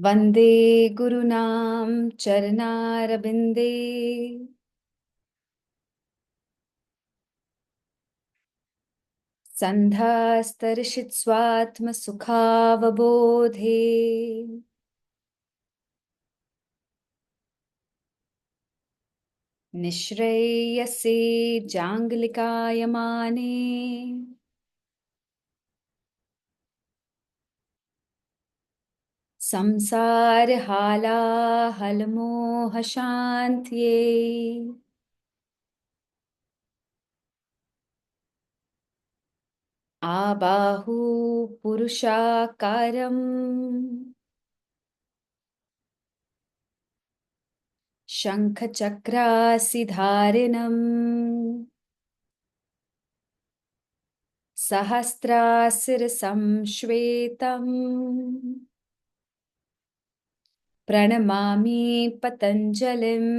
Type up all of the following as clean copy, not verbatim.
वन्दे गुरुनां चरणारविन्दे। सन्धास्तर्शित्स्वात्मसुखावबोधे। निःश्रेयसे जाङ्गलिकायमाने। संसारहालाहलमोहशान्त्ये। आबाहु पुरुषाकारम् शङ्खचक्रासिधारिणम् सहस्रासिरसं श्वेतम् प्रणमामि पतञ्जलिम्।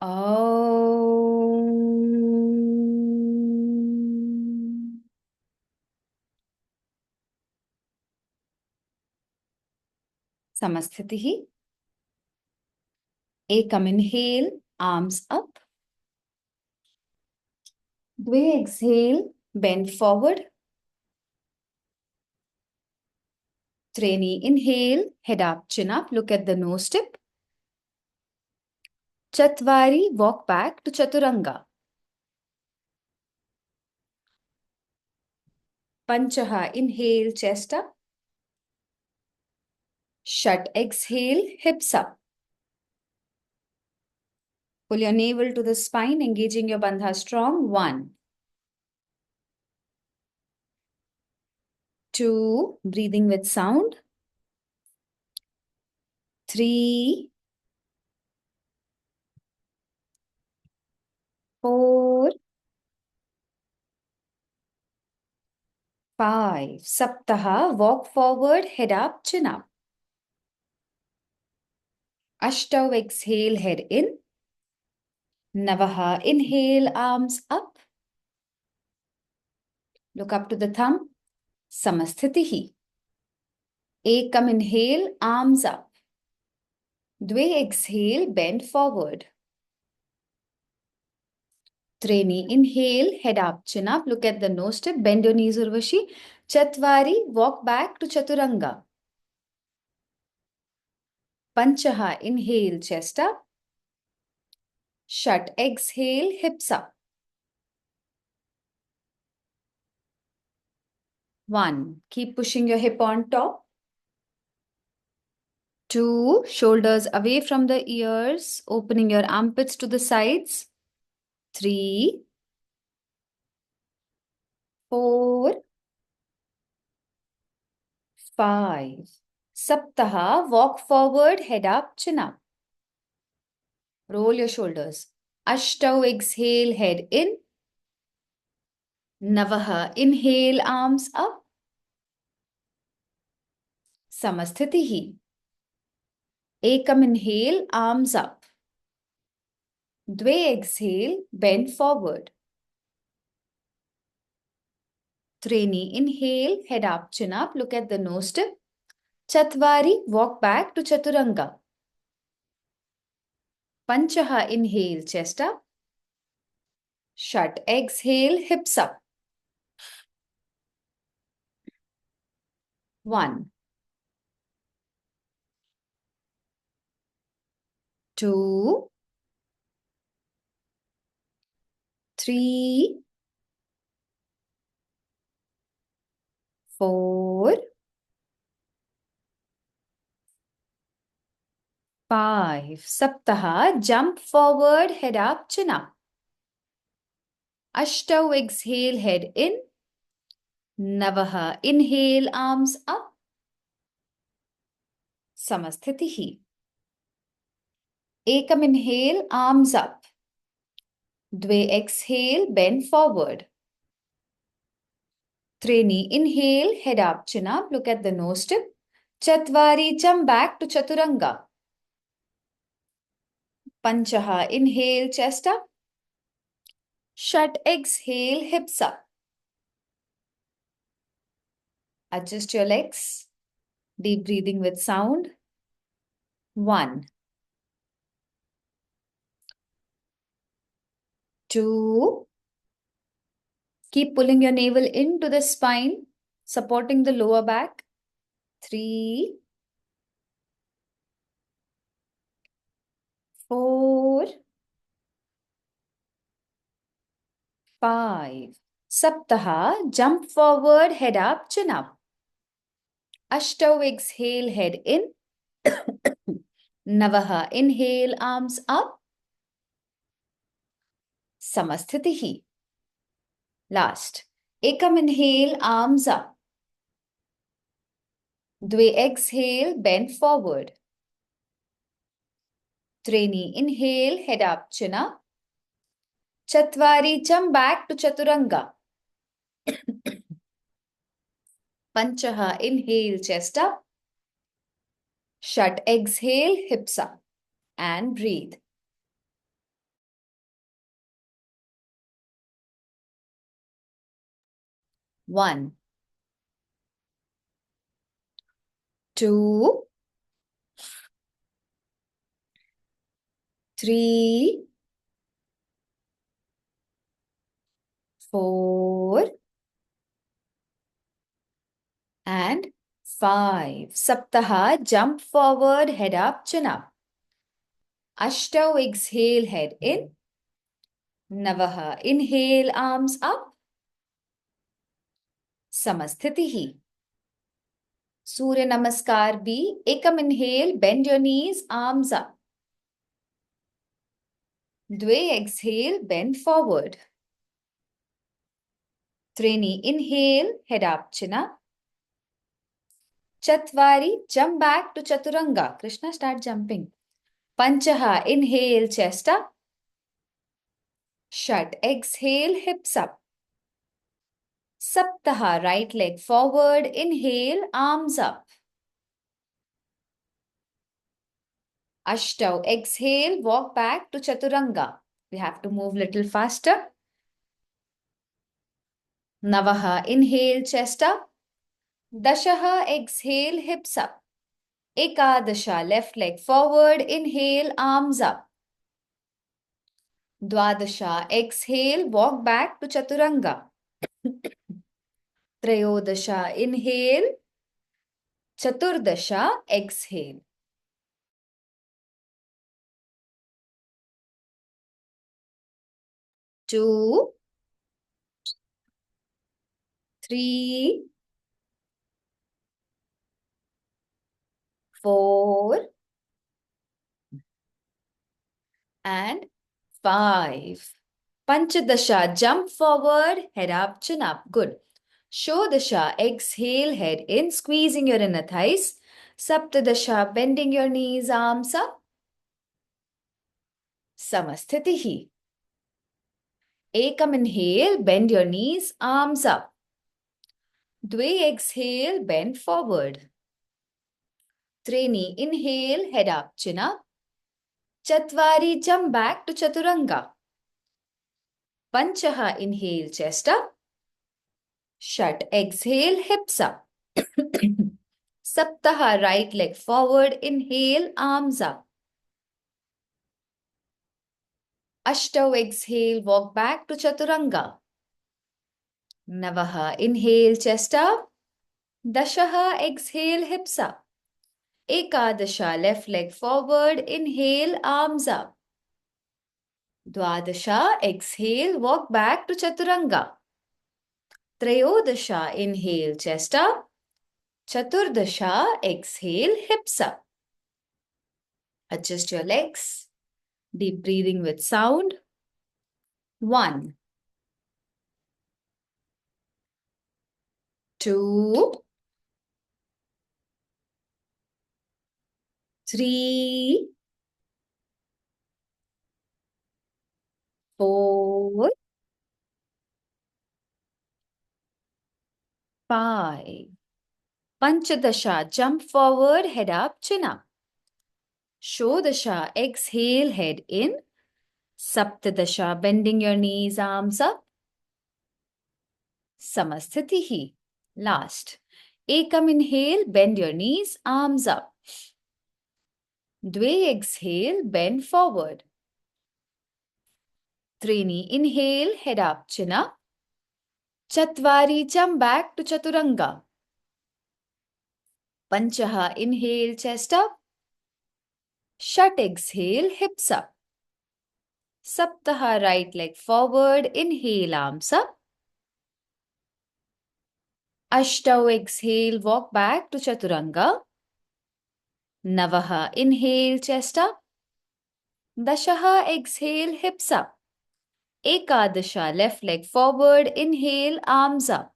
ॐ समस्थितिः। एकम् inhale, arms up. द्वे exhale, bend forward. त्रीणि inhale, head up, chin up, look at the nose tip. चत्वारि, walk back to chaturanga. पञ्चः, inhale, chest up. षट्, exhale, hips up. Pull your navel to the spine, engaging your bandha strong. 1, 2, breathing with sound. 3, 4, 5. सप्तः, walk forward, head up, chin up. अष्टौ, exhale, head in. नवः, inhale, arms up. Look up to the thumb. समस्थितिः। एकम् inhale, arms up. द्वे exhale, bend forward. त्रीणि inhale, head up, chin up, look at the nose tip, bend your knees urvashi. चत्वारि, walk back to chaturanga. पञ्चः, inhale, chest up. षट्, exhale, hips up. 1, keep pushing your hip on top. 2, shoulders away from the ears, opening your armpits to the sides. 3, 4, 5. सप्तः, walk forward, head up, chin up. Roll your shoulders. अष्टौ, exhale, head in. नवः, inhale, arms up. समस्थितिः। एकम् inhale, arms up. द्वे exhale, bend forward. त्रीणि inhale, head up, chin up, look at the nose tip. चत्वारि, walk back to chaturanga. पञ्चः, inhale, chest up. षट्, exhale, hips up. 1, 2, 3, 4, 5. सप्तः, jump forward, head up, chin up. अष्टौ, exhale, head in. नवः, inhale, arms up. समस्थितिः। एकम् inhale, arms up. द्वे exhale, bend forward. त्रीणि inhale, head up, chin up, look at the nose tip. चत्वारि, jump back to chaturanga. पञ्चः, inhale, chest up. षट्, exhale, hips up. Adjust your legs. Deep breathing with sound. 1, 2. Keep pulling your navel into the spine, supporting the lower back. 3, 4, 5. Saptaha, jump forward, head up, chin up. Ashtau, exhale, head in. Navaha, inhale, arms up. Samasthitihi. Last. Ekam, inhale, arms up. Dve, exhale, bend forward. Treni, inhale, head up, chin up. Chatvari, jump back to Chaturanga. Panchaha, inhale, chest up. Shat, exhale, hips up. And breathe. 1, 2, 3, 4, and 5. Saptaha, jump forward, head up, chin up. Ashtau, exhale, head in. Navaha, inhale, arms up. Samasthitihi. Surya Namaskar B. Ekam, inhale, bend your knees, arms up. Dve, exhale, bend forward. Treni, inhale, head up, chin up. Chatvari, jump back to Chaturanga. Krishna, start jumping. Panchaha, inhale, chest up. Shat, exhale, hips up. Saptaha, right leg forward, inhale, arms up. Ashtau, exhale, walk back to Chaturanga. We have to move little faster. Navaha, inhale, chest up. Dashaha, exhale, hips up. Ekadasha, left leg forward, inhale, arms up. Dwadasha, exhale, walk back to Chaturanga. Trayodasha, inhale. Chaturdasha, exhale. 2, 3, 4, and 5. Panchadasha, jump forward, head up, chin up. Good. Shodasha, exhale, head in, squeezing your inner thighs. Saptadasha, bending your knees, arms up. Samasthitihi. Ekam, inhale, bend your knees, arms up. Dve, exhale, bend forward. Treni, inhale, head up, chin up. Chatvari, jump back to Chaturanga. Panchaha, inhale, chest up. Shat, exhale, hips up. Saptaha, right leg forward, inhale, arms up. Ashtau, exhale, walk back to Chaturanga. Navaha, inhale, chest up. Dashaha, exhale, hips up. Ekadasha, left leg forward, inhale, arms up. Dwadasha, exhale, walk back to Chaturanga. Trayodasha, inhale, chest up. Chaturdasha, exhale, hips up. Adjust your legs. Deep breathing with sound. 1, 2, 3, 4, 5. Panchadasha, jump forward, head up, chin up. Shodasha, exhale, head in. Saptadasha, bending your knees, arms up. Samasthitihi. Last. Ekam inhale, bend your knees, arms up. Dve exhale, bend forward. Trini inhale, head up, chin up. Chatvari, jump back to chaturanga. Panchaha, inhale, chest up. Shat, exhale, hips up. Saptaha, right leg forward, inhale, arms up. Ashtau, exhale, walk back to chaturanga. Navaha, inhale, chest up. Dashaha, exhale, hips up. Ekadasha, left leg forward, inhale, arms up.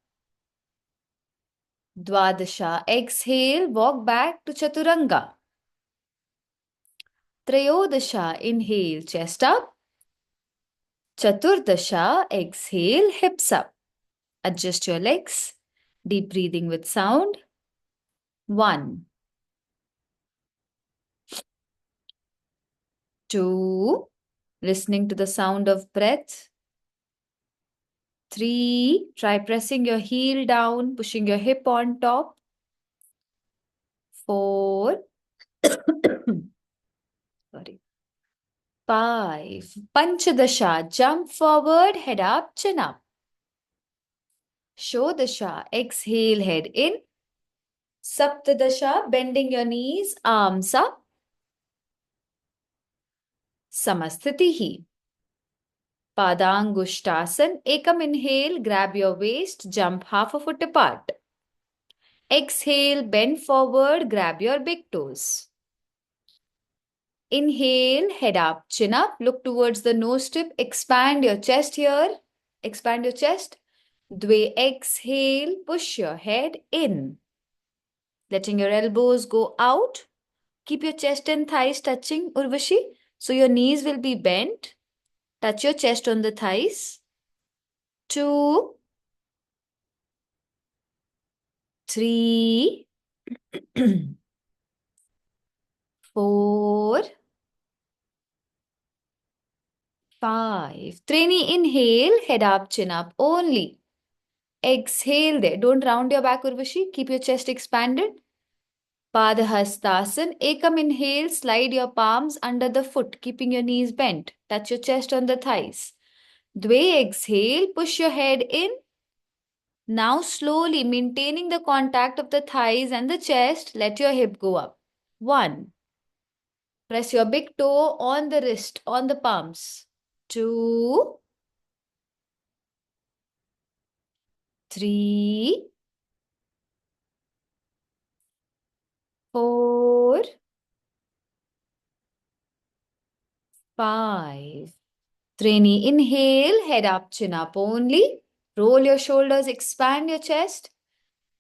Dwadasha, exhale, walk back to chaturanga. Trayodasha, inhale, chest up. Chaturdasha, exhale, hips up. Adjust your legs. Deep breathing with sound. 1, 2, listening to the sound of breath. 3, try pressing your heel down, pushing your hip on top. 4, sorry. 5, Panchadasha, jump forward, head up, chin up. Shodasha, exhale, head in. Saptadasha, bending your knees, arms up. Samasthitihi. Padangushtasan, ekam inhale, grab your waist, jump half a foot apart. Exhale, bend forward, grab your big toes. Inhale, head up, chin up, look towards the nose tip, expand your chest here, expand your chest. Dve, exhale, push your head in. Letting your elbows go out. Keep your chest and thighs touching, Urvashi. So your knees will be bent. Touch your chest on the thighs. 2, 3, 4, 5. Training, inhale, head up, chin up only. Exhale there. Don't round your back, Urvashi. Keep your chest expanded. Padhastasan. Ekam inhale, slide your palms under the foot, keeping your knees bent. Touch your chest on the thighs. Dve, exhale, push your head in. Now slowly, maintaining the contact of the thighs and the chest, let your hip go up. 1. Press your big toe on the wrist, on the palms. 2, 3, 4, 5. Trainee, inhale, head up, chin up only. Roll your shoulders, expand your chest.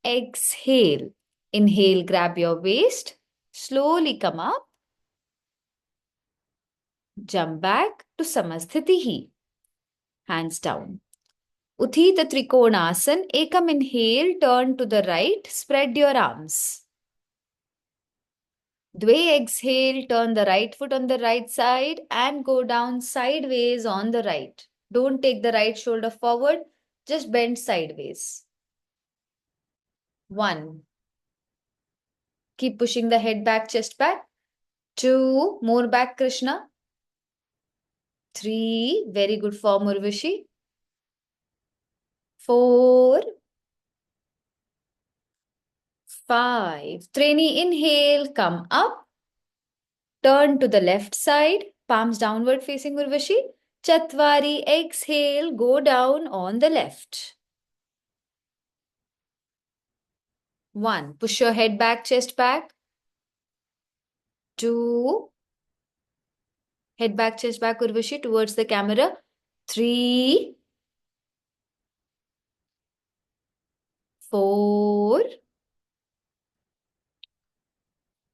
Exhale. Inhale, grab your waist. Slowly come up. Jump back to Samasthitihi. Hands down. Uthita Trikonasana. Ekam inhale, turn to the right, spread your arms. Dve, exhale, turn the right foot on the right side and go down sideways on the right. Don't take the right shoulder forward, just bend sideways. 1. Keep pushing the head back, chest back. 2, more back, Krishna. 3, very good form, Urvashi. 4, 5. Trainee, inhale, come up. Turn to the left side, palms downward facing Urvashi. Chatvari, exhale, go down on the left. 1. Push your head back, chest back. 2. Head back, chest back, Urvashi, towards the camera. 3, 4,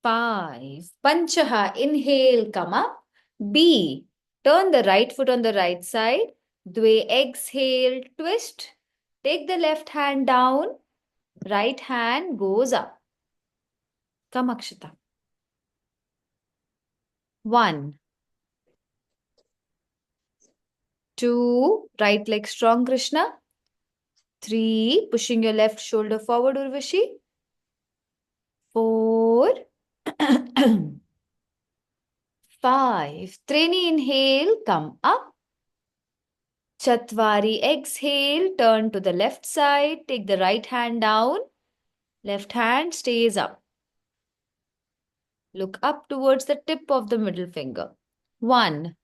5. Panchaha, inhale, come up. B. Turn the right foot on the right side. Dve, exhale, twist. Take the left hand down. Right hand goes up. Come, Akshita. 1, 2, right leg strong, Krishna. 3, pushing your left shoulder forward, Urvashi. 5. Treni, inhale, come up. Chatvari, exhale, turn to the left side, take the right hand down, left hand stays up. Look up towards the tip of the middle finger. 1,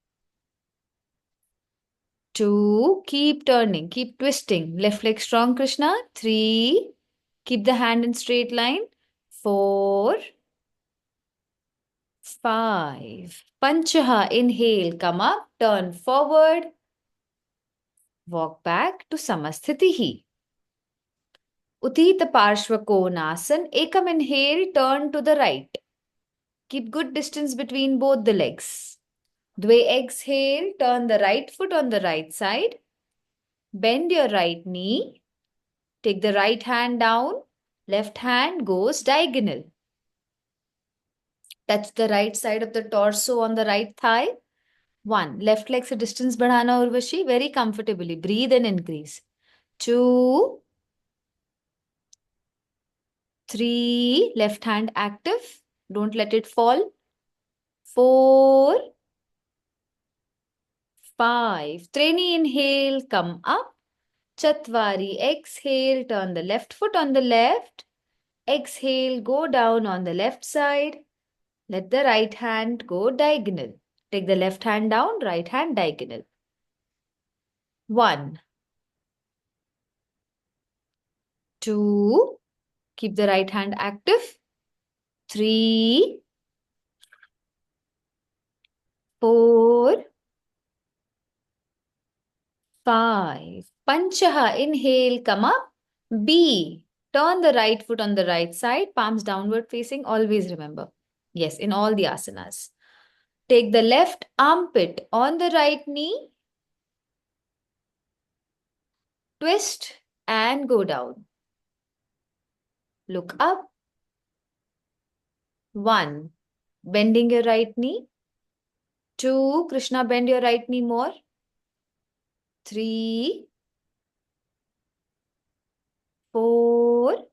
2, keep turning, keep twisting. Left leg strong, Krishna. 3, keep the hand in straight line. 4, 5. Panchaha, inhale, come up, turn forward. Walk back to Samasthitihi. Utthita Parshva Konasana. Ekam, inhale, turn to the right. Keep good distance between both the legs. Dve, exhale, turn the right foot on the right side. Bend your right knee. Take the right hand down. Left hand goes diagonal. Touch the right side of the torso on the right thigh. 1. Left leg se distance badhana Urvashi very comfortably. Breathe and increase. 2, 3. Left hand active. Don't let it fall. 4, 5. Treni, inhale, come up. Chatvari, exhale, turn the left foot on the left. Exhale, go down on the left side. Let the right hand go diagonal. Take the left hand down, right hand diagonal. 1, 2, keep the right hand active. 3, 4, 5. Panchaha, inhale, come up. B, turn the right foot on the right side, palms downward facing, always remember. Yes, in all the asanas. Take the left armpit on the right knee. Twist and go down. Look up. 1, bending your right knee. 2, Krishna, bend your right knee more. 3, 4,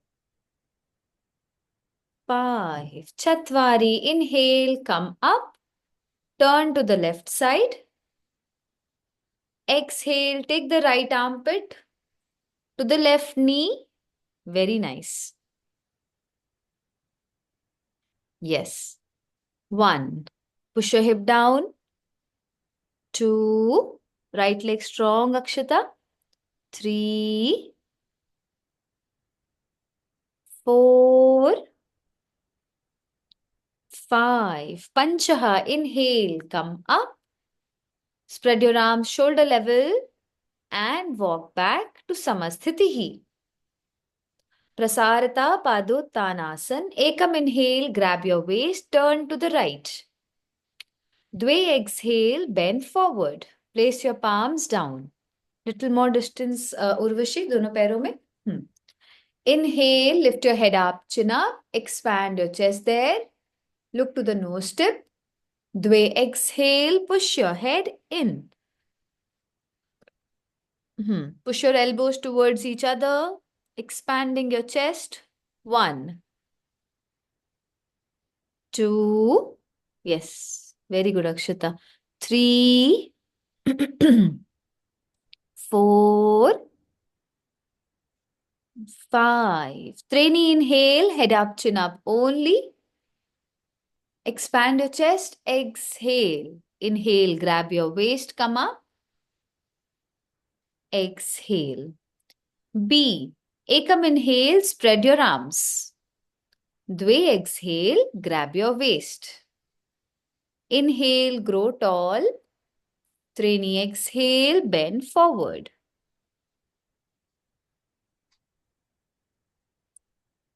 5. Chatvari, inhale, come up. Turn to the left side. Exhale, take the right armpit to the left knee. Very nice. Yes. 1, push your hip down. 2, right leg strong, Akshata. 3, 4, 5. Panchaha, inhale, come up. Spread your arms shoulder level and walk back to Samasthitihi. Prasarita Padottanasana. Ekam, inhale, grab your waist, turn to the right. Dve, exhale, bend forward. Place your palms down. Little more distance, Urvashi, dono पैरों में. Inhale, lift your head up, chin up, expand your chest there. Look to the nose tip. Dve, exhale, push your head in. Push your elbows towards each other, expanding your chest. 1, 2, yes, very good, Akshata. 3, 4, 5. Treni, inhale, head up, chin up only. Expand your chest, exhale. Inhale, grab your waist, come up. Exhale. B. Ekam, inhale, spread your arms. Dve, exhale, grab your waist. Inhale, grow tall. Treni, exhale, bend forward.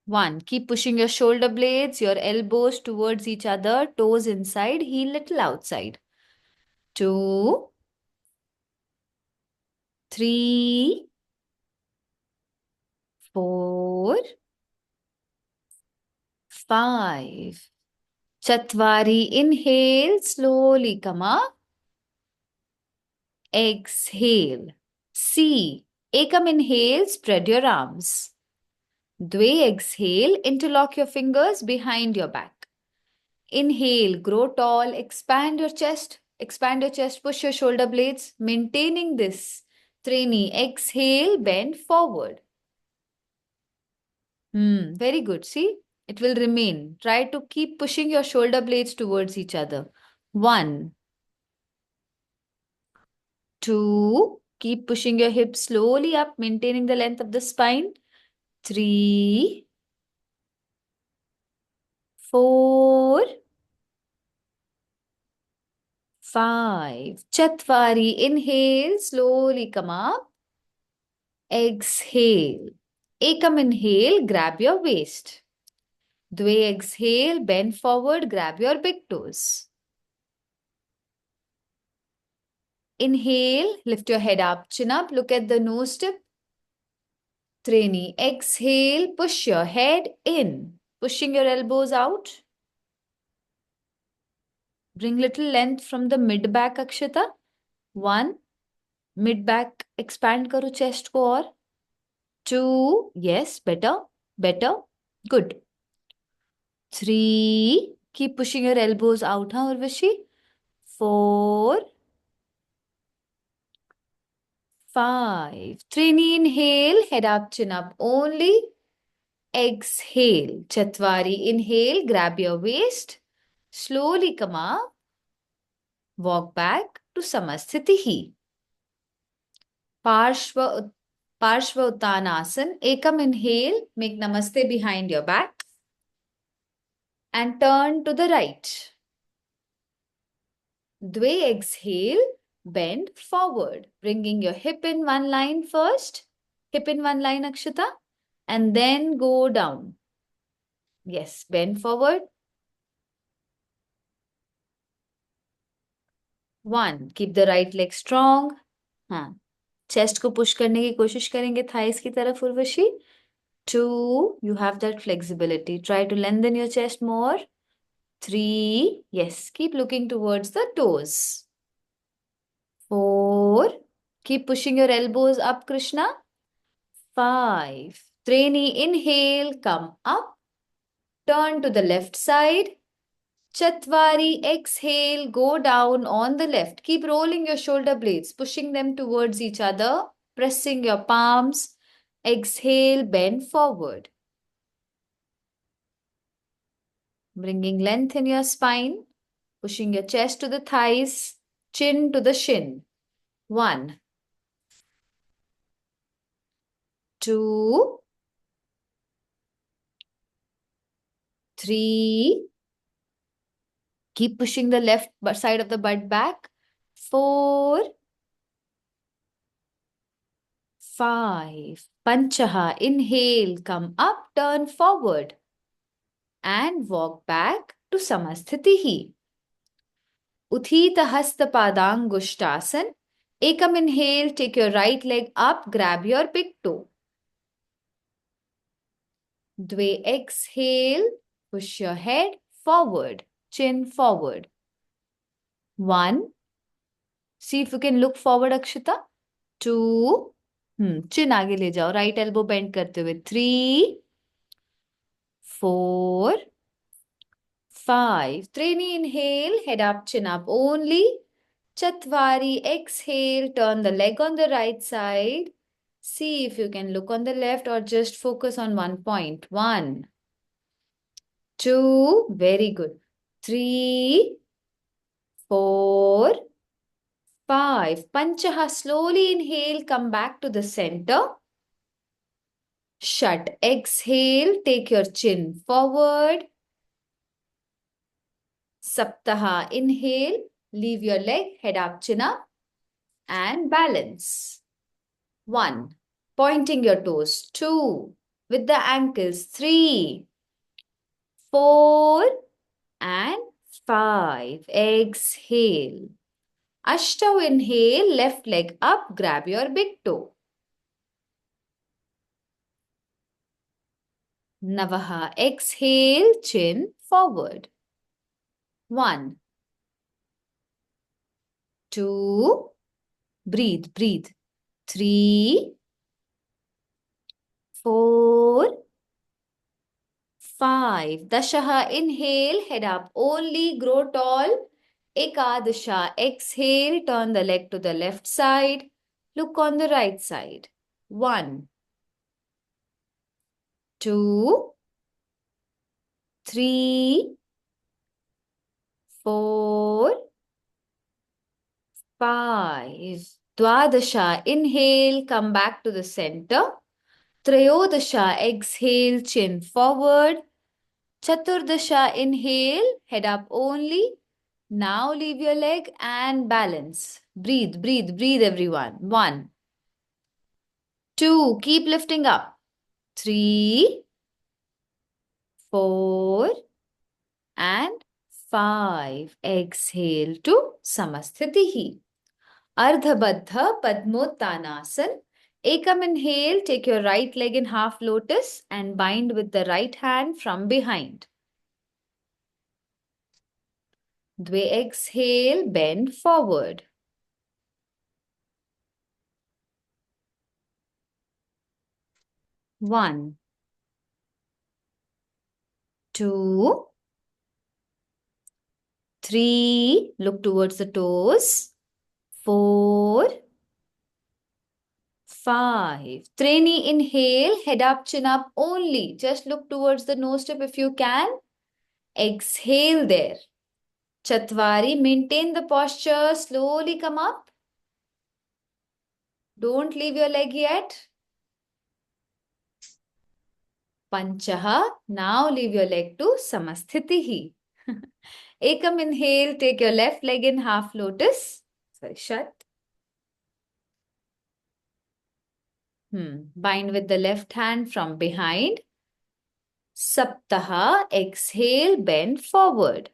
1, keep pushing your shoulder blades, your elbows towards each other, toes inside, heel little outside. 2, 3, 4, 5. Chatvari, inhale, slowly come up. Exhale. C. Ekam, inhale, spread your arms. Dve, exhale, interlock your fingers behind your back. Inhale, grow tall, expand your chest. Expand your chest, push your shoulder blades, maintaining this. Trainee, exhale, bend forward. Very good. See, it will remain. Try to keep pushing your shoulder blades towards each other. 1, 2, keep pushing your hips slowly up, maintaining the length of the spine. 3, 4, 5. Chatwari, inhale, slowly come up. Exhale. Ekam inhale, grab your waist. Dve exhale, bend forward, grab your big toes. Inhale, lift your head up, chin up, look at the nose tip. Trainee, exhale, push your head in, pushing your elbows out. Bring little length from the mid back, Akshita. 1, mid back, expand karo chest ko aur. 2, yes, better, better, good. 3, keep pushing your elbows out, huh, Urvashi? 4, 5. Trainee, inhale, head up, chin up only. Exhale. Chatwari, inhale, grab your waist. Slowly come up. Walk back to Samasthiti. Parshva Uttanasana. Ekam inhale, make Namaste behind your back. And turn to the right. Dve exhale, bend forward. Bringing your hip in one line first. Hip in one line, Akshita. And then go down. Yes, bend forward. 1, keep the right leg strong. हाँ, chest को push करने की कोशिश करेंगे thighs की तरफ Urvashi. 2, you have that flexibility. Try to lengthen your chest more. 3, yes, keep looking towards the toes. 4, keep pushing your elbows up, Krishna. 5, trainee, inhale, come up. Turn to the left side. Chatwari, exhale, go down on the left. Keep rolling your shoulder blades, pushing them towards each other, pressing your palms. Exhale, bend forward. Bringing length in your spine, pushing your chest to the thighs, chin to the shin. 1, 2, 3. Keep pushing the left side of the butt back. 4, 5. Panchaha. Inhale, come up, turn forward. And walk back to Samasthiti. Uthita Hasta Padangushtasana. Ekam inhale, take your right leg up, grab your big toe. Dve exhale, push your head forward, chin forward. 1, see if you can look forward, Akshita. 2, chin आगे ले जाओ, right elbow bend करते हुए. 3, 4, 5. Trainee, inhale, head up, chin up only. Chatwari, exhale, turn the leg on the right side. See if you can look on the left or just focus on one point. 1, 2, very good. 3, 4, 5. Panchaha, slowly inhale, come back to the center. Shut, exhale, take your chin forward. Saptaha, inhale, leave your leg, head up, chin up, and balance. 1, pointing your toes. 2, with the ankles. 3, 4, and 5. Exhale. Ashtau, inhale, left leg up, grab your big toe. Navaha, exhale, chin forward. 1, 2, breathe, breathe. 3, 4, 5. Dashaha, inhale, head up only, grow tall. Ekadasha, exhale, turn the leg to the left side. Look on the right side. 1, 2, 3, 4, 5. Dwadasha, inhale, come back to the center. Trayodasha, exhale, chin forward. Chaturdasha, inhale, head up only. Now leave your leg and balance. Breathe, breathe, breathe, everyone. 1, 2, keep lifting up. 3, 4, and 5. Exhale to Samasthitihi. Ardhabadha Padmottanasana. Ekam, inhale, take your right leg in half lotus and bind with the right hand from behind. Dve, exhale, bend forward. 1, 2, 3, look towards the toes. 4, 5. Training, inhale, head up, chin up only. Just look towards the nose tip if you can. Exhale there. Chatvari, maintain the posture. Slowly come up. Don't leave your leg yet. Panchaha, now leave your leg to Samasthitihi. Ekam, inhale, take your left leg in half lotus. Sorry, shut. Bind with the left hand from behind. Saptaha, exhale, bend forward.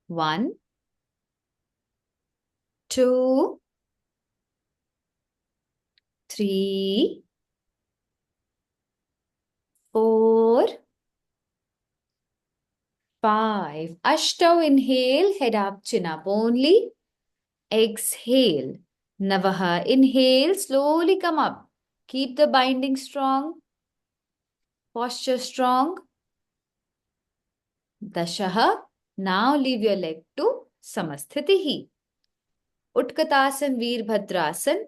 1, 2, 3, 4, 5. Ashtav, inhale, head up, chin up only. Exhale. Navaha, inhale, slowly come up. Keep the binding strong. Posture strong. Dashaha, now leave your leg to Samasthitihi. Utkatasana, Veerbhadrasana.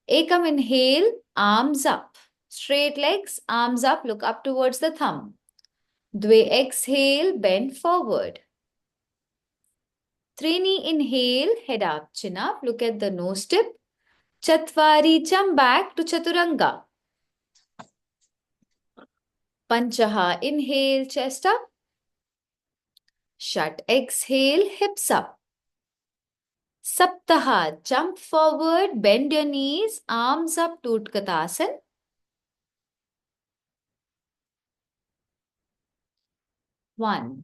Ekam, inhale, arms up. Straight legs, arms up, look up towards the thumb. Dve, exhale, bend forward. Trini, inhale, head up, chin up, look at the nose tip. Chatvari, jump back to Chaturanga. Panchaha, inhale, chest up. Shut, exhale, hips up. Saptaha, jump forward, bend your knees, arms up to Utkatasana. 1,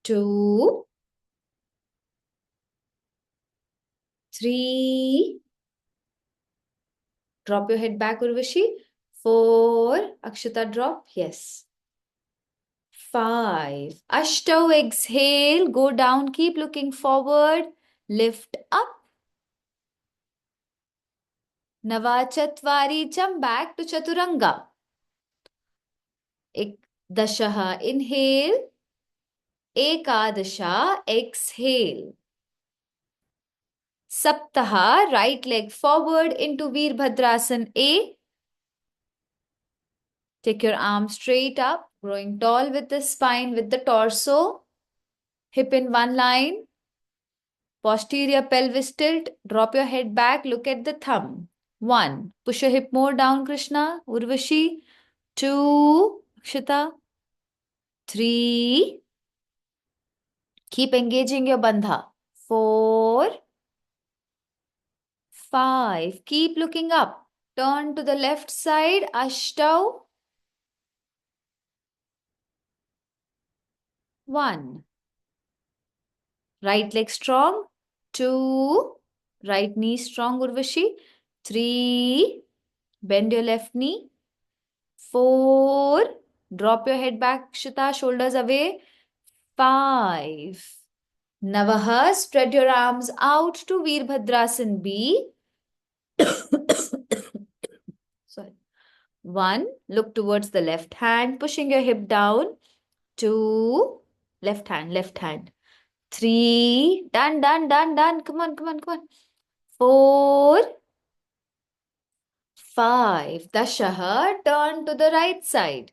2, 3. Drop your head back, Urvashi. 4. Akshita, drop. Yes. 5. Ashtav, exhale, go down, keep looking forward, lift up. Navachatvari, jump back to Chaturanga. Dashaha, inhale. Ekadasha, exhale. Saptaha, right leg forward into Veerbhadrasana A. Take your arm straight up, growing tall with the spine, with the torso. Hip in one line. Posterior pelvis tilt. Drop your head back, look at the thumb. 1. Push your hip more down, Krishna. Urvashi. 2. Akshita. 3. Keep engaging your bandha. 4. 5. Keep looking up. Turn to the left side. Ashtav. 1. Right leg strong. 2. Right knee strong, Urvashi. 3. Bend your left knee. 4. Drop your head back, Shita, shoulders away. 5. Navaha, spread your arms out to Veerbhadrasana B. Sorry. 1, look towards the left hand, pushing your hip down. 2, left hand, left hand. 3, done, done, done, done. Come on, come on, come on. 4, 5, Dashaha, turn to the right side.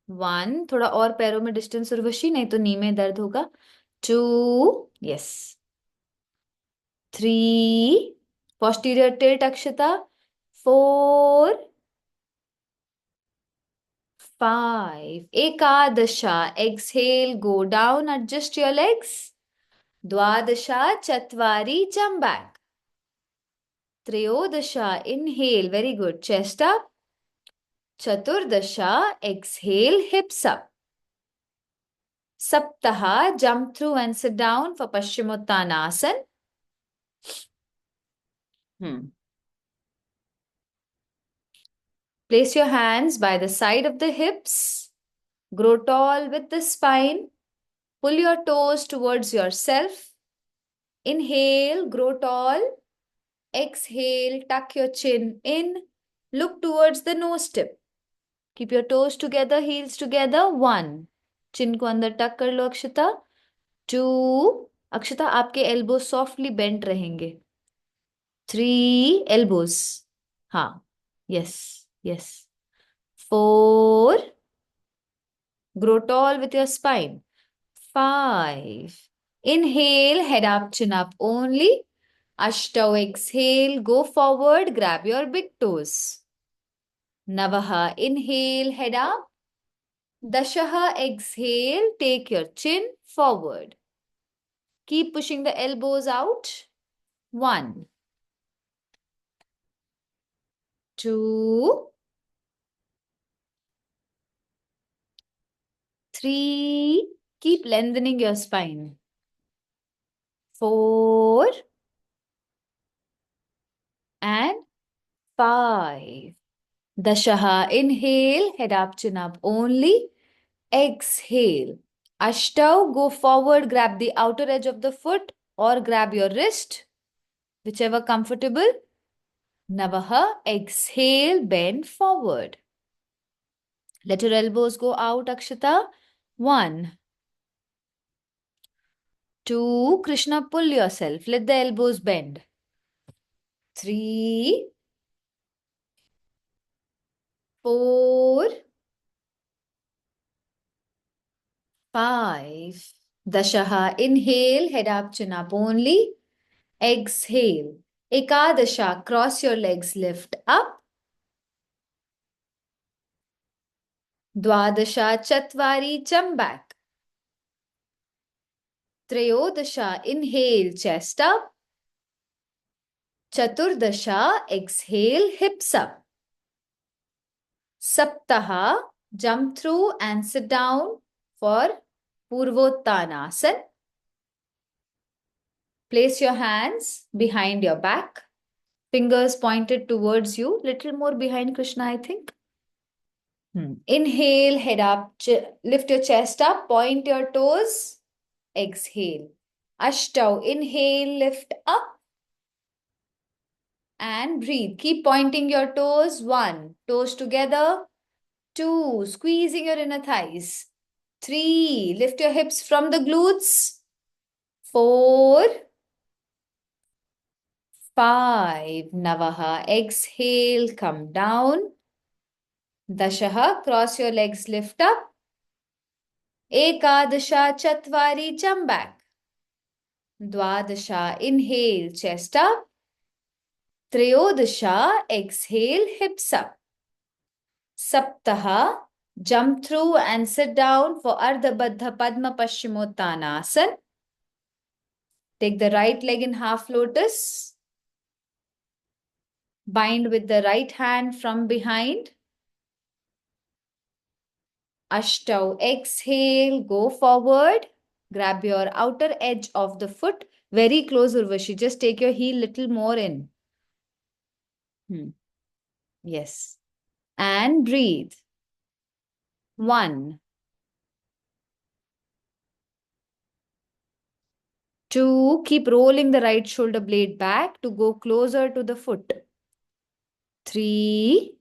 1, थोड़ा और पैरों में distance Urvashi, नहीं तो नी में दर्द होगा. 2, yes. 3, posterior tilt Akshita. 4, 5, Ekadasha, exhale, go down, adjust your legs. Dwadasha, Chatvari, jump back. Trayodasha, inhale, very good, chest up. Chaturdasha, exhale, hips up. Saptaha, jump through and sit down for Paschimottanasana. Place your hands by the side of the hips. Grow tall with the spine. Pull your toes towards yourself. Inhale, grow tall. Exhale, tuck your chin in. Look towards the nose tip. Keep your toes together, heels together. 1. Chin को अंदर tuck कर लो अक्षता. 2. अक्षता आपके elbows softly bent रहेंगे. 3. Elbows. हाँ. Yes. Yes. 4. Grow tall with your spine. 5. Inhale, head up, chin up only. Ashtau, exhale, go forward, grab your big toes. Navaha, inhale, head up. Dashaha, exhale, take your chin forward. Keep pushing the elbows out. 1, 2, 3. Keep lengthening your spine. 4 and 5. Dashaha, inhale, head up, chin up only. Exhale. Ashtau, go forward, grab the outer edge of the foot or grab your wrist, whichever comfortable. Navaha, exhale, bend forward. Let your elbows go out, Akshita. 1, 2, Krishna, pull yourself. Let the elbows bend. 3, 4, 5. Dashaha, inhale, head up, chin up only. Exhale. Ekadasha, cross your legs, lift up. Dwadasha, Chatvari, jump back. Trayodasha, inhale, chest up. Chaturdasha, exhale, hips up. Saptaha, jump through and sit down for Purvottanasana. Place your hands behind your back. Fingers pointed towards you. Little more behind Krishna, I think. Inhale, head up, lift your chest up, point your toes. Exhale. Ashtau, inhale, lift up. And breathe. Keep pointing your toes. 1, toes together. 2, squeezing your inner thighs. 3, lift your hips from the glutes. 4, 5, Navaha, exhale, come down. Dashaha, cross your legs, lift up. Ekadasha, Chatvari, jump back. Dwadasha, inhale, chest up. Trayodasha, exhale, hips up. Saptaha, jump through and sit down for Ardha Baddha Padma Paschimottanasana. Take the right leg in half lotus. Bind with the right hand from behind. Ashtau, exhale, go forward. Grab your outer edge of the foot. Very close, Urvashi. Just take your heel little more in. Yes. And breathe. 1, 2. Keep rolling the right shoulder blade back to go closer to the foot. 3.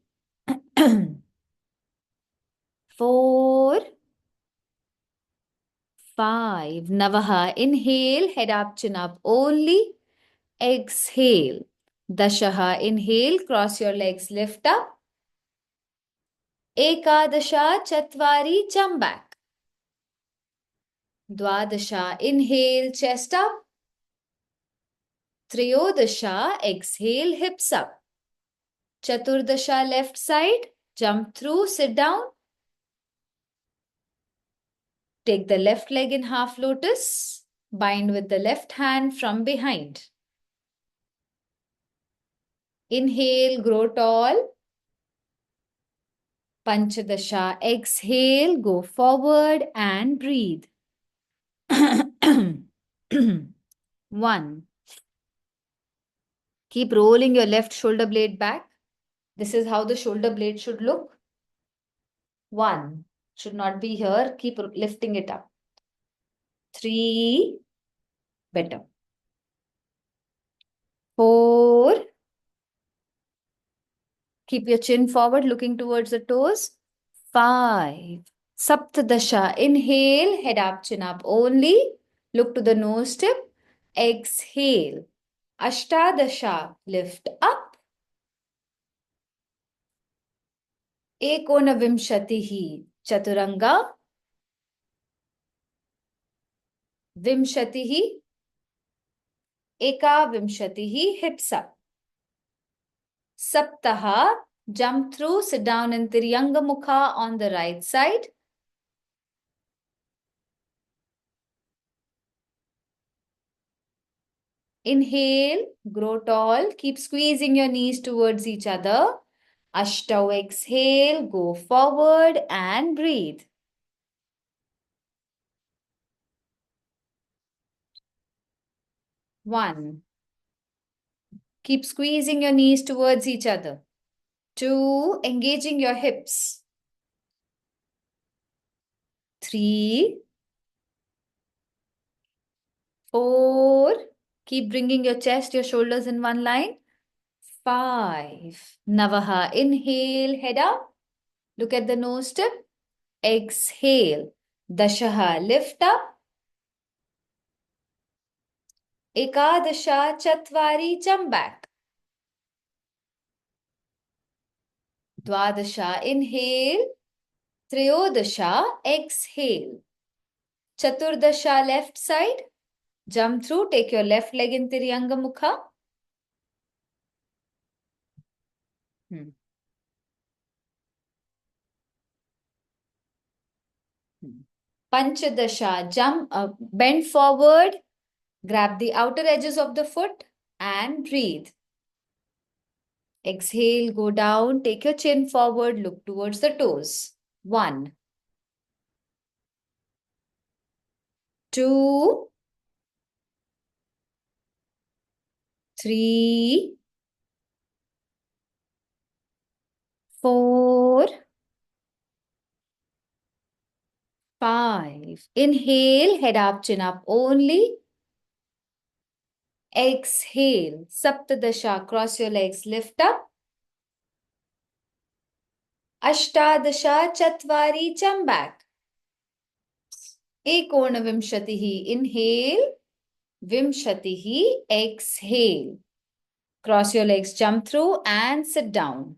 4. 5. Navaha. Inhale, head up, chin up only. Exhale. Dashaha. Inhale, cross your legs, lift up. Ekadasha, Chatvari, jump back. Dwadasha. Inhale, chest up. Triyodasha. Exhale, hips up. Chaturdasha, left side. Jump through, sit down. Take the left leg in half lotus. Bind with the left hand from behind. Inhale, grow tall. Panchadasha, exhale, go forward and breathe. 1. Keep rolling your left shoulder blade back. This is how the shoulder blade should look. 1. Should not be here. Keep lifting it up. 3. Better. 4. Keep your chin forward, looking towards the toes. 5. Saptadasha. Inhale, head up, chin up only. Look to the nose tip. Exhale. Ashtadasha. Lift up. Ekonavimshatihi. Chaturanga. Vimshatihi. Ekavimshatihi. Hips up. Saptaha. Jump through, sit down in Tiryanga Mukha on the right side. Inhale, grow tall, keep squeezing your knees towards each other. Ashtau, exhale, go forward and breathe. 1. Keep squeezing your knees towards each other. 2. Engaging your hips. 3. 4. Keep bringing your chest, your shoulders in one line. 5. Navaha. Inhale, head up. Look at the nose tip. Exhale. Dashaha. Lift up. Ekadasha. Chatvari. Jump back. Dwadasha. Inhale. Triyodasha. Exhale. Chaturdasha. Left side. Jump through. Take your left leg in Tiryanga Mukha. Panchadasha. Jump up. Bend forward. Grab the outer edges of the foot and breathe. Exhale, go down, take your chin forward, look towards the toes. 1. 2. 3. 4. 5. Inhale, head up, chin up only. Exhale, Saptadasha, cross your legs, lift up. Ashtadasha, Chatvari, jump back. Ekonavimshatihi, inhale. Vimshatihi, exhale. Cross your legs, jump through and sit down.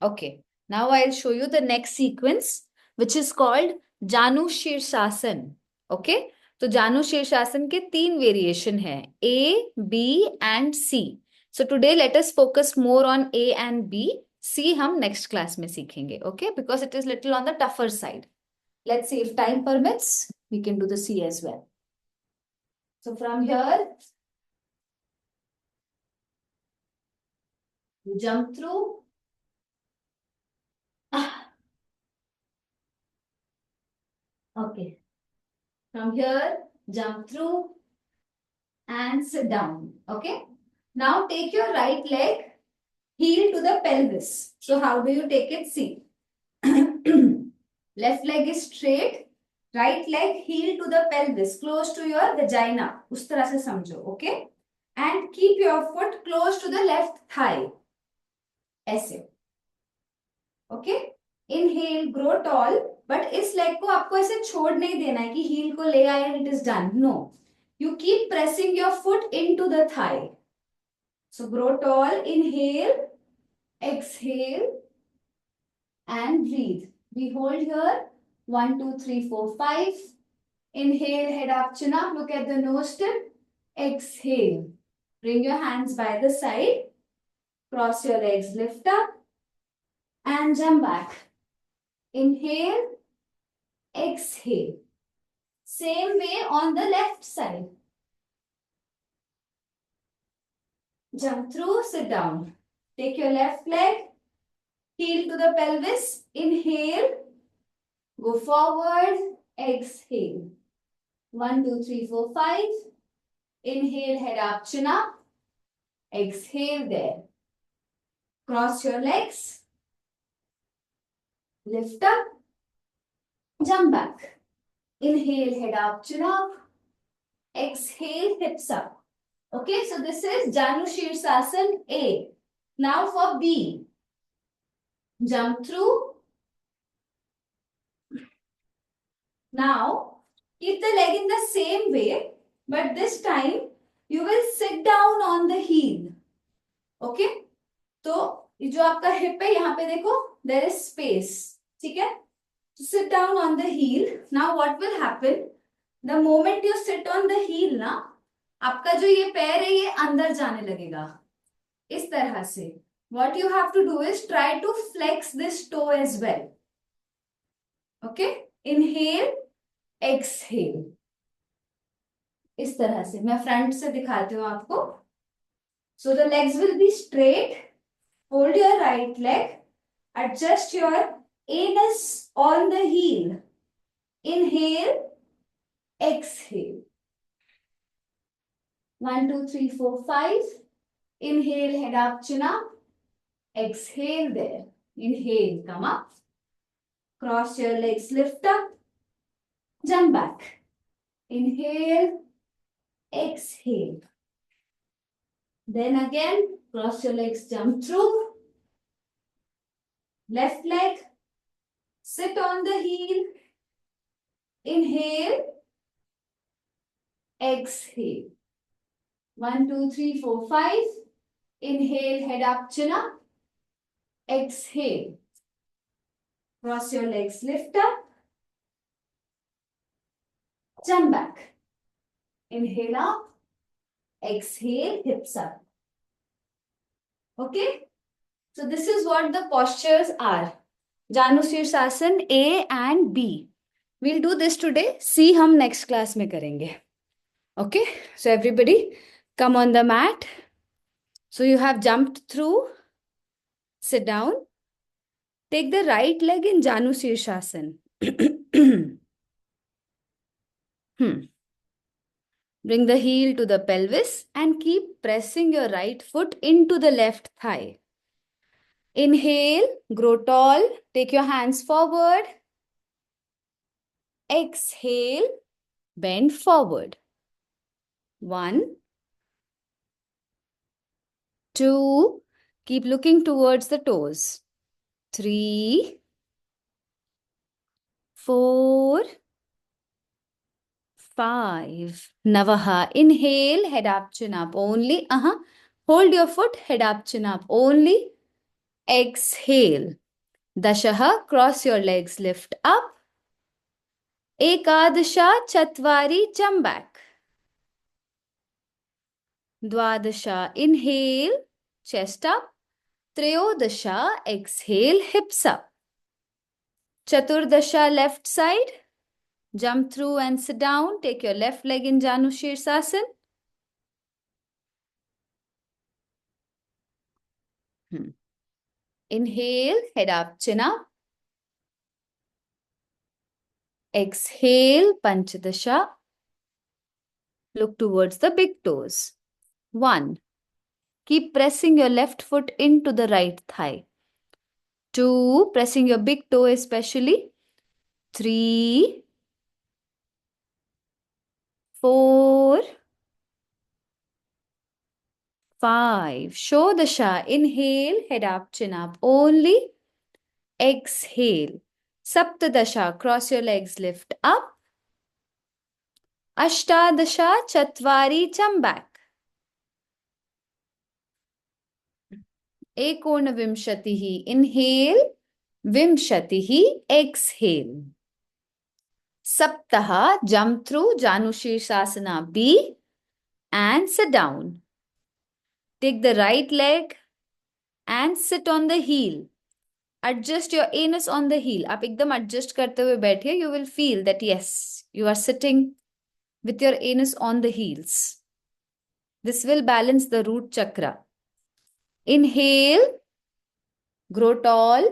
Okay, now I'll show you the next sequence, which is called Janu Shirshasan. Okay, तो Janu Shirshasan के 3 variation है, A, B and C. So today let us focus more on A and B. C हम next class में सीखेंगे, okay? Because it is little on the tougher side. Let's see if time permits, we can do the C as well. So from here, you jump through. Okay. From here, jump through and sit down. Okay. Now take your right leg, heel to the pelvis. So how do you take it? See. Left leg is straight. Right leg heel to the pelvis, close to your vagina. उस तरह से समझो, okay? And keep your foot close to the left thigh. ऐसे, okay? Inhale, grow tall, but इस leg को आपको ऐसे छोड़ नहीं देना है कि heel को ले आए and it is done. No. You keep pressing your foot into the thigh. So grow tall, inhale, exhale, and breathe. We hold here. 1, 2, 3, 4, 5. Inhale, head up, chin up. Look at the nose tip. Exhale. Bring your hands by the side. Cross your legs, lift up. And jump back. Inhale, exhale. Same way on the left side. Jump through, sit down. Take your left leg. Heel to the pelvis. Inhale. Go forward. Exhale. 1, 2, 3, 4, 5. Inhale, head up, chin up. Exhale there. Cross your legs. Lift up. Jump back. Inhale, head up, chin up. Exhale, hips up. Okay, so this is Janu Shirsasana A. Now for B. Jump through. Now, keep the leg in the same way, but this time you will sit down on the heel. Okay? तो ये जो आपका hip है यहाँ पे देखो, there is space. ठीक है? So sit down on the heel. Now what will happen? The moment you sit on the heel ना, आपका जो ये पैर है ये अंदर जाने लगेगा. इस तरह से. What you have to do is try to flex this toe as well. Okay? Inhale, exhale. इस तरह से. मैं फ्रंट से दिखाती हूँ आपको. So the legs will be straight. Hold your right leg. Adjust your anus on the heel. Inhale, exhale. 1, 2, 3, 4, 5. Inhale, head up, chin up. Exhale there. Inhale, come up. Cross your legs, lift up. Jump back. Inhale, exhale. Then again, cross your legs, jump through. Left leg, sit on the heel. Inhale, exhale. 1, 2, 3, 4, 5. Inhale, head up, chin up. Exhale. Cross your legs, lift up. Jump back. Inhale up. Exhale, hips up. Okay? So this is what the postures are. Janu Shirsasana A and B. We'll do this today. C हम next class में करेंगे. Okay? So everybody come on the mat. So you have jumped through. Sit down. Take the right leg in Janu Shirsasana. Bring the heel to the pelvis and keep pressing your right foot into the left thigh. Inhale, grow tall. Take your hands forward. Exhale, bend forward. 1, 2, keep looking towards the toes. 3, 4, 5. Navaha. Inhale, head up, chin up. Only. Hold your foot, head up, chin up. Only. Exhale. Dashaha. Cross your legs, lift up. Ekadasha, Chatvari, jump back. Dwadasha. Inhale, chest up. Trayodasha. Exhale, hips up. Chaturdasha, left side. Jump through and sit down. Take your left leg in Janu Shirsasana. Inhale, head up, chin up. Exhale, Panchadasha. Look towards the big toes. 1. Keep pressing your left foot into the right thigh. 2. Pressing your big toe especially. 3. 4, 5. Shodasha. Inhale, head up, chin up. Only. Exhale. Saptadasha. Cross your legs, lift up. Ashtadasha. Chatvari, jump back. Ekonavimshatihi. Inhale. Vimshatihi. Exhale. Saptaha. Jump through Janushirshasana B and sit down. Take the right leg and sit on the heel. Adjust your anus on the heel. आप एकदम adjust करते हुए बैठिए. You will feel that yes, you are sitting with your anus on the heels. This will balance the root chakra. Inhale, grow tall.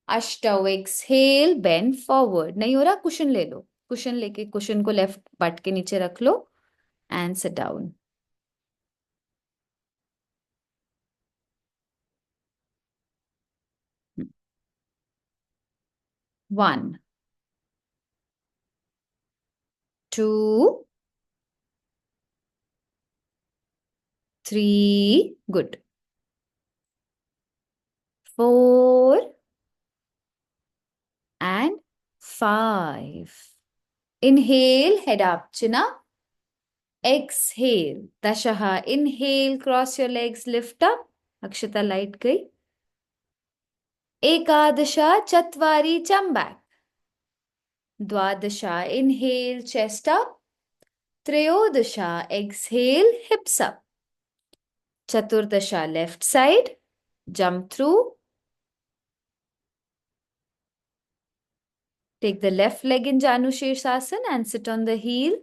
Ashtav, exhale, bend forward. नहीं हो रहा, cushion ले लो. Cushion लेके cushion को left butt के नीचे रख लो and sit down. One, two, three. Good. 4 and 5. Inhale, head up, chin up. Exhale, Dashaha. Inhale, cross your legs, lift up. Akshata light gayi. Ekadasha, Chatvari, jump back. Dwadasha, inhale, chest up. Trayodasha, exhale, hips up. Chaturdasha, left side, jump through. Take the left leg in Janu Shirsasana and sit on the heel.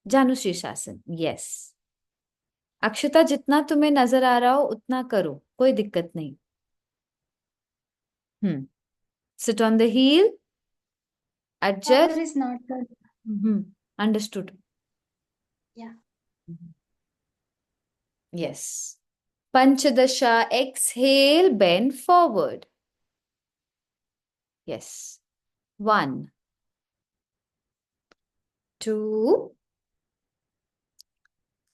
Janu Shirsasana, yes. अक्षता जितना तुम्हें नजर आ रहा हो उतना करो, कोई दिक्कत नहीं. Sit on the heel. Adjust. Power is not good. Understood. Yeah. Yes. Panchadasha, exhale, bend forward. Yes. 1, 2,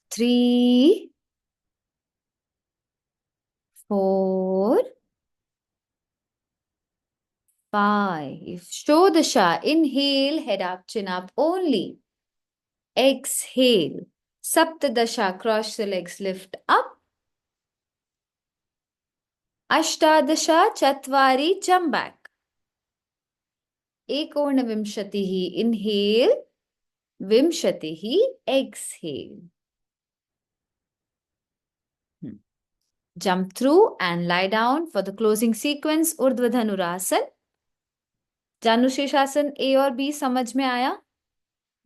3, 4, 5. Shodasha, inhale, head up, chin up only. Exhale. Saptadasha, cross the legs, lift up. Ashtadasha, Chatvari, jump back. Ekonavimshatihi, inhale. Vimshatihi, exhale. Jump through and lie down for the closing sequence. Urdhva Dhanurasana. Janushirshasana A और B समझ में आया?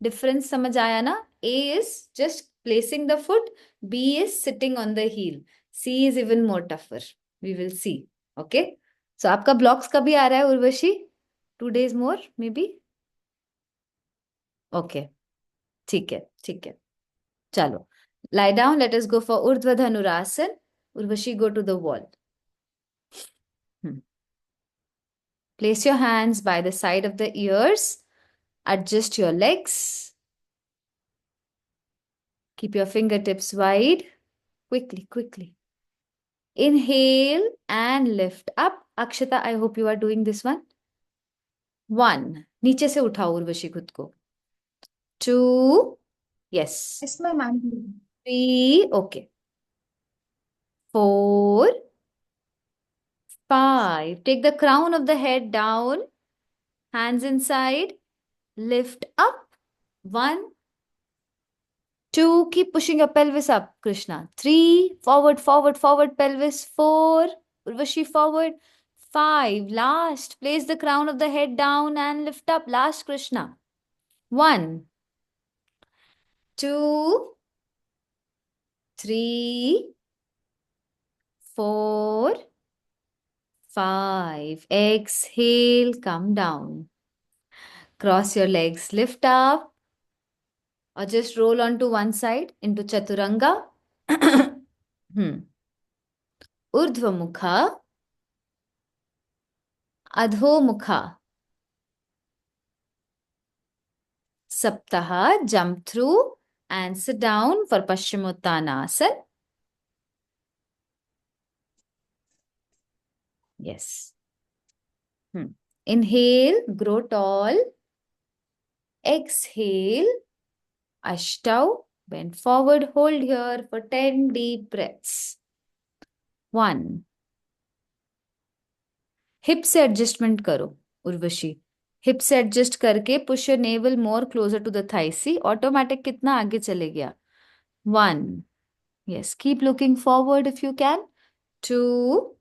Difference समझ आया ना? A is just placing the foot. B is sitting on the heel. C is even more tougher. We will see. Okay? So आपका blocks कभी आ रहा है Urvashi? 2 days more maybe? Okay. ठीक है, ठीक है. चलो. Lie down. Let us go for Urdhva Dhanurasana. Urvashi, go to the wall. Place your hands by the side of the ears. Adjust your legs. Keep your fingertips wide. Quickly, quickly. Inhale and lift up. Akshata, I hope you are doing this one. 1. नीचे से उठाओ उर्वशी खुद को. 2. Yes. Yes, ma'am. I'm here. 3. Okay. 4. 5. Take the crown of the head down. Hands inside. Lift up. 1. 2. Keep pushing your pelvis up, Krishna. 3. Forward, forward, forward pelvis. 4. Urvashi forward. 5. Last. Place the crown of the head down and lift up. Last, Krishna. 1. 2. 3. 4. 5. Exhale. Come down. Cross your legs. Lift up. Or just roll onto one side into Chaturanga. Urdhva Mukha. Adho Mukha. Saptaha, jump through and sit down for Paschimottanasana. Yes. Inhale, grow tall. Exhale, Ashtau. Bend forward, hold here for 10 deep breaths. 1. Hip से adjustment करो Urvashi. Hip से adjust करके push your navel more closer to the thigh. See automatic कितना आगे चले गया. 1. Yes, keep looking forward if you can. 2,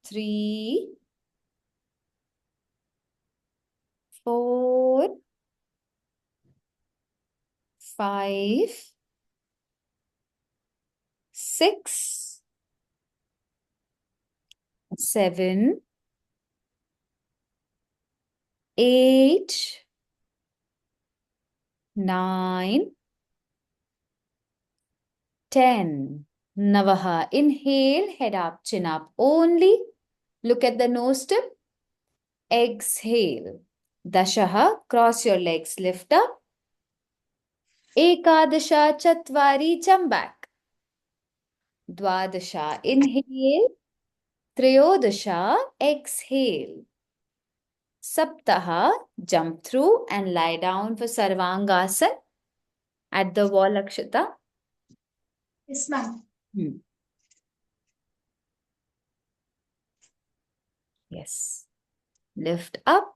3, 4, 5, 6, 7, 8, 9, 10. Navaha. Inhale, head up, chin up only. Look at the nose tip. Exhale. Dashaha. Cross your legs, lift up. Ekadasha, Chatvari, jump back. Dwadasha. Inhale. Triyodasha. Exhale. Saptaha. Jump through and lie down for Sarvangasana at the wall, Akshita. Yes, ma'am. Yes. Lift up.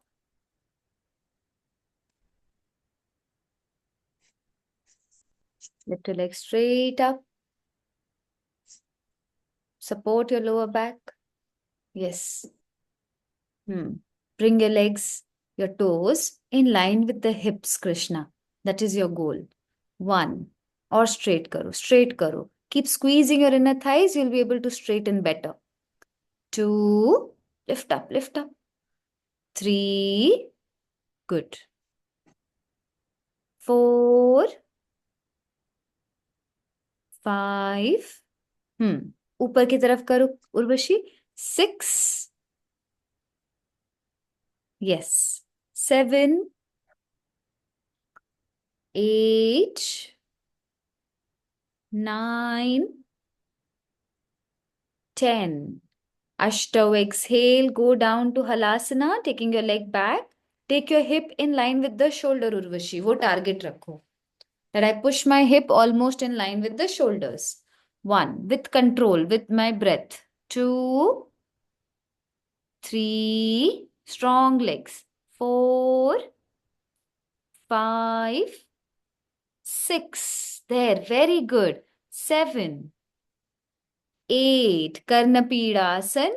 Lift your legs straight up. Support your lower back. Yes. Bring your legs, your toes in line with the hips, Krishna. That is your goal. 1. Or straight karo. Straight karo. Keep squeezing your inner thighs. You'll be able to straighten better. 2. Lift up, lift up. 3. Good. 4. 5. ऊपर की तरफ करो Urvashi. 6. Yes. 7. 8. 9. 10. Ashtau, exhale, go down to Halasana, taking your leg back. Take your hip in line with the shoulder, Urvashi. वो target रखो. That I push my hip almost in line with the shoulders. 1. With control, with my breath. 2. 3. Strong legs. 4. 5. 6. There, very good. 7. 8. Karnapidasana.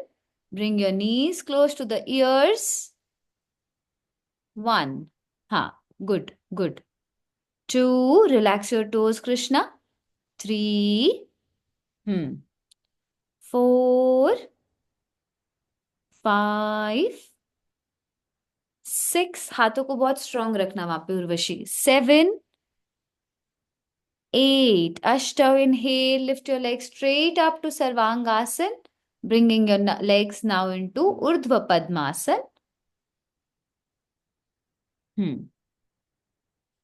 Bring your knees close to the ears. 1. Good, good. 2. Relax your toes, Krishna. 3. 4. 5. 6. हाथों को बहुत strong रखना वहां पे Urvashi. 7. 8. Ashtau, inhale, lift your legs straight up to Sarvangasana, bringing your legs now into Urdhva Padmasana.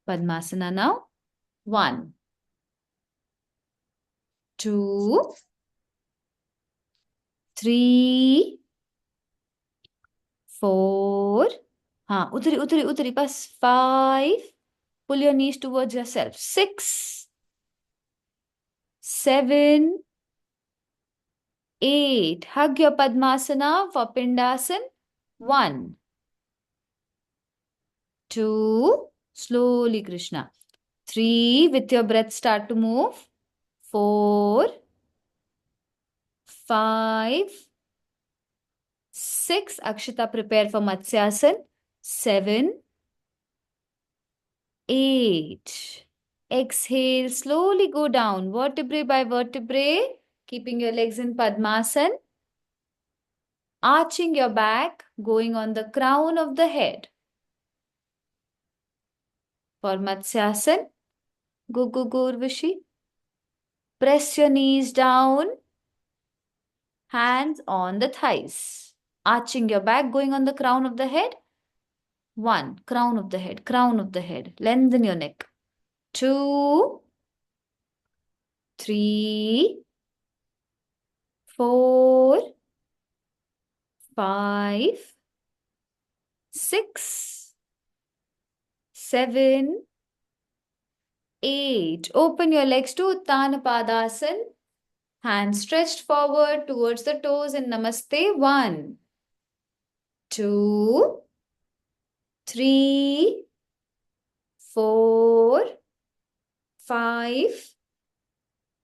Padmasana now. 1. 2. 3. 4. Utari, utari, utari. Bas. 5. Pull your knees towards yourself. 6. 7. 8. Hug your Padmasana for Pindasana. 1. 2. Slowly, Krishna. 3. With your breath, start to move. 4. 5. 6. Akshita, prepare for Matsyasana. 7. 8. Exhale, slowly go down, vertebrae by vertebrae, keeping your legs in Padmasana. Arching your back, going on the crown of the head. For Matsyasana, go, go, go, Urvashi. Press your knees down, hands on the thighs. Arching your back, going on the crown of the head. 1. Crown of the head, crown of the head. Lengthen your neck. 2, 3, 4, 5, 6, 7, 8. Open your legs to Uttana Padasana. Hands stretched forward towards the toes in Namaste. 1, 2, 3, 4, 5,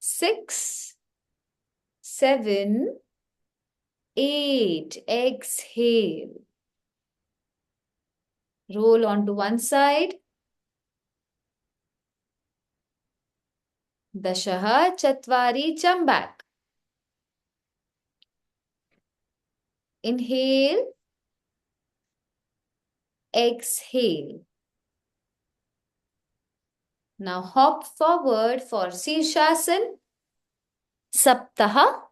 6, 7, 8. Exhale. Roll onto one side. Dashaha Chatvari, jump back. Inhale. Exhale. Now hop forward for Shirshasana. Saptaha.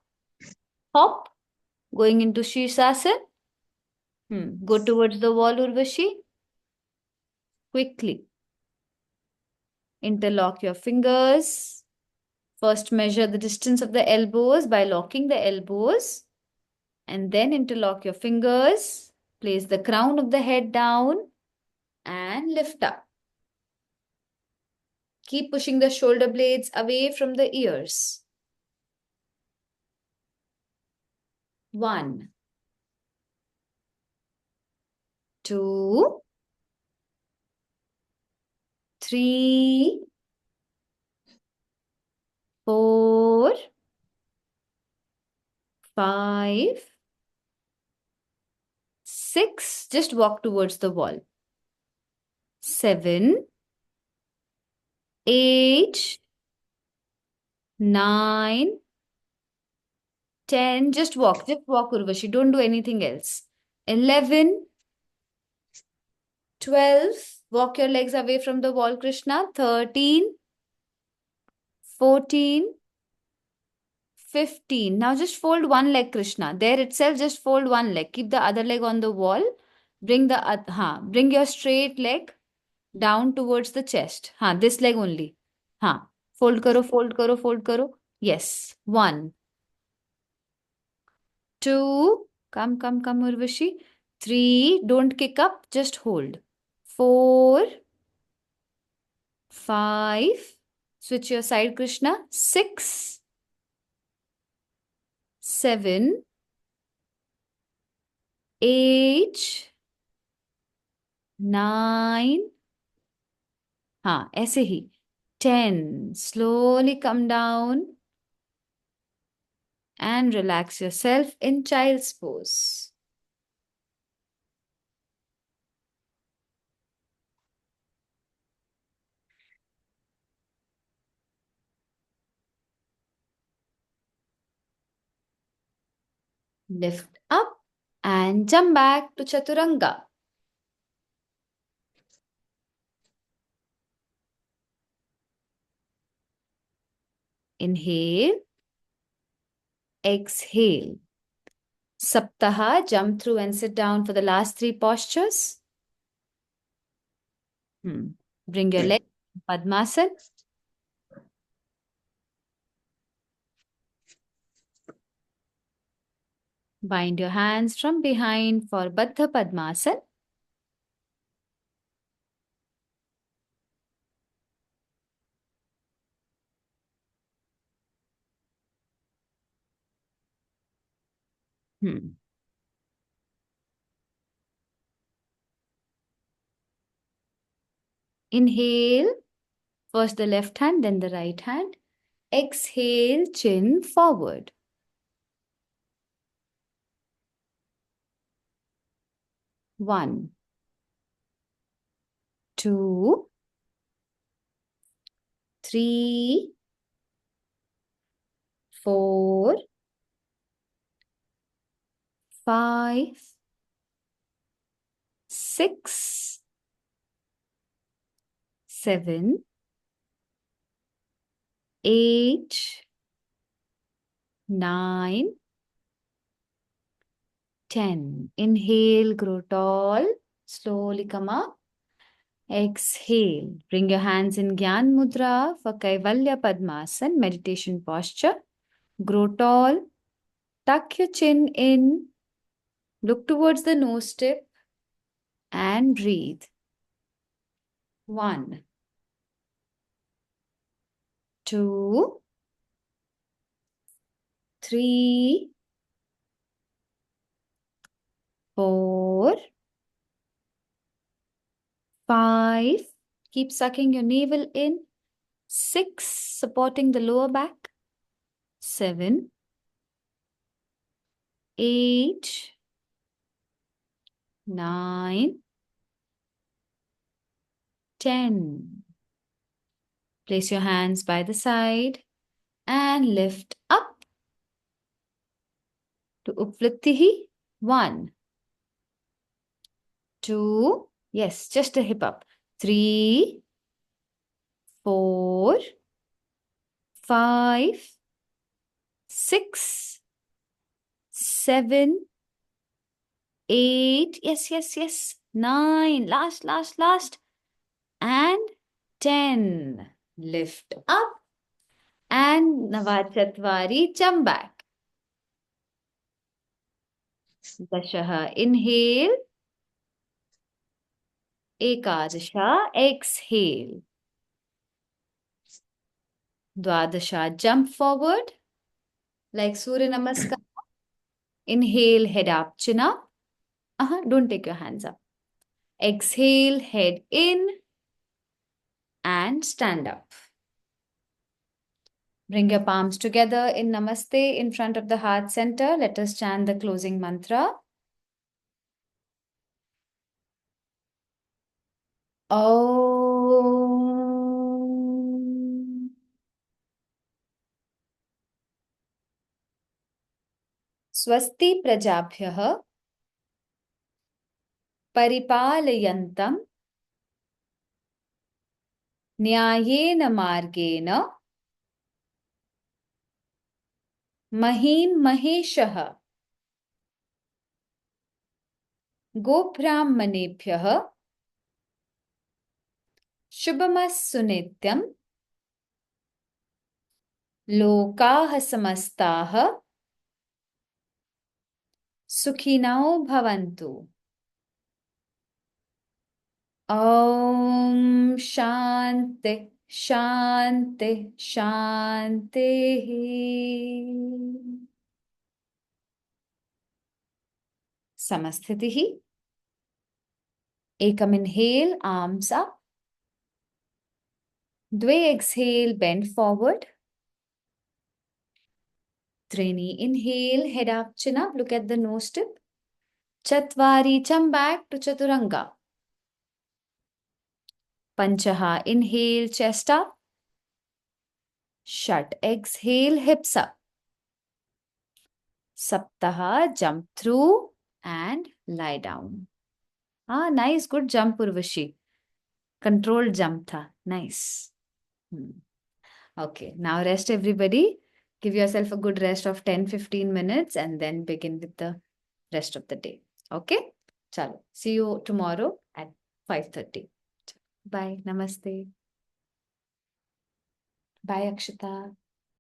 Hop. Going into Shirshasana. Go towards the wall, Urvashi. Quickly. Interlock your fingers. First measure the distance of the elbows by locking the elbows. And then interlock your fingers. Place the crown of the head down and lift up. Keep pushing the shoulder blades away from the ears. 1, 2, 3, 4, 5, 6. Just walk towards the wall. 7, 8, 9, 10. Just walk, Urvashi. Don't do anything else. 11, 12. Walk your legs away from the wall, Krishna. 13, 14, 15. Now just fold one leg, Krishna. There itself, just fold one leg. Keep the other leg on the wall. Bring your straight leg down towards the chest. This leg only. Fold karo, fold karo, fold karo. Yes. 1, 2. Come, Urvashi. 3. Don't kick up. Just hold. 4, 5. Switch your side, Krishna. 6, 7, 8, 9. ऐसे ही. 10. Slowly come down and relax yourself in child's pose. Lift up and jump back to Chaturanga. Inhale. Exhale. Saptaha, jump through and sit down for the last 3 postures. Bring your leg Padmasana. Bind your hands from behind for Baddha Padmasana. Inhale. First the left hand, then the right hand. Exhale, chin forward. 1, 2, 3, 4, 5, 6, 7, 8, 9, 10. Inhale, grow tall. Slowly come up. Exhale. Bring your hands in Gyan Mudra for Kaivalya Padmasana, meditation posture. Grow tall. Tuck your chin in. Look towards the nose tip and breathe. 1, 2, 3, 4, 5. Keep sucking your navel in. 6, supporting the lower back. 7, 8, 9, 10. Place your hands by the side and lift up to Upvrittihi. 1, 2, yes, just a hip up. 3, 4, 5, 6, 7, 8, yes, 9, last, and 10. Lift up and Navachatvari, jump back. Dashaha, inhale. Ekadasha, exhale. Dwadasha, jump forward like Surya Namaskar. Inhale, head up, chin up. Don't take your hands up. Exhale, head in and stand up. Bring your palms together in Namaste in front of the heart center. Let us chant the closing mantra. Om. Swasti prajabhyah परिपालयन्तं न्यायेन मार्गेण महीन् महेशः गोब्राह्मणेभ्यः शुभमस्तु नित्यं लोकाः समस्ताः सुखिनो भवन्तु। Om Shanti Shanti Shanti. Samasthitihi. Ekam inhale, arms up. Dve exhale, bend forward. Trini inhale, head up, chin up, look at the nose tip. Chatvari, jump back to Chaturanga. Panchaha, inhale, chest up. Shat, exhale, hips up. Saptaha, jump through and lie down. Nice, good jump, Urvashi. Controlled jump tha. Nice. Okay, now rest everybody. Give yourself a good rest of 10-15 minutes and then begin with the rest of the day. Okay? Chalo. See you tomorrow at 5:30. Bye. Namaste. Bye, Akshita.